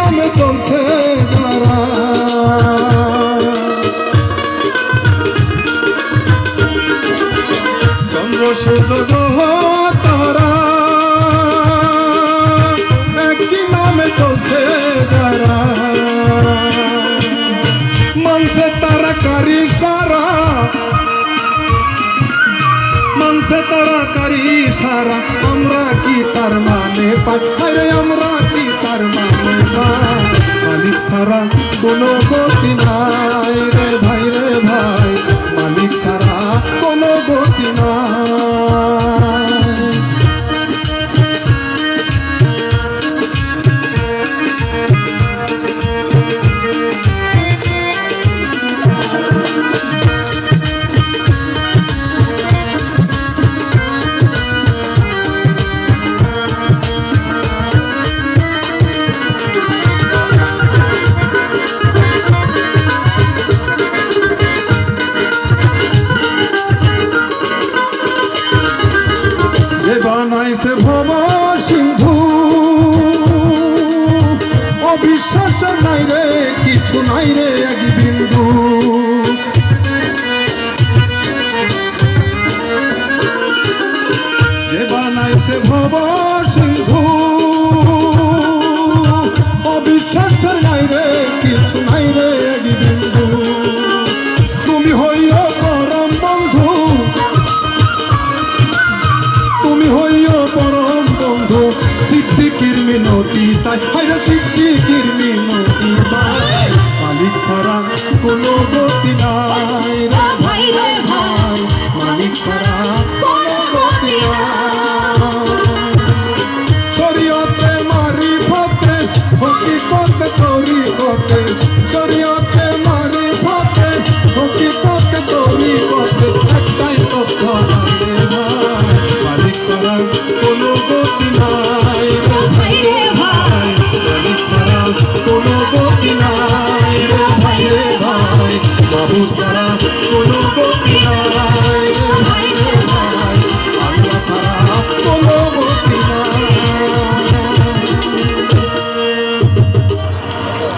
নামে চলছে যারা চন্দ্র সূর্য গ্রহ তারা একই নামে চলছে যারা মানছে তারা কারি সারা মানছে তারা কারি সারা আমরা কি তার মানে পাই আরে আমরা কি তার মানে পাই মালিক ছাড়া কোনো গতি নাই রে ভাই মালিক ছাড়া কোনো গতি নাই বানাইছে ভব সিন্ধু অবিশ্বাস নাই রে কিছু নাই রে এক বিন্দু যে বানাইছে ভব সিন্ধু অবিশ্বাস নাই রে কিছু নাই রে এক বিন্দু তুমি হইও পরম বন্ধু তুমি হইও পরম বন্ধু সিদ্দিকির মিনতি তাই হায়রে সিদ্দিকির মিনতি তাই মালিক ছাড়া কোনো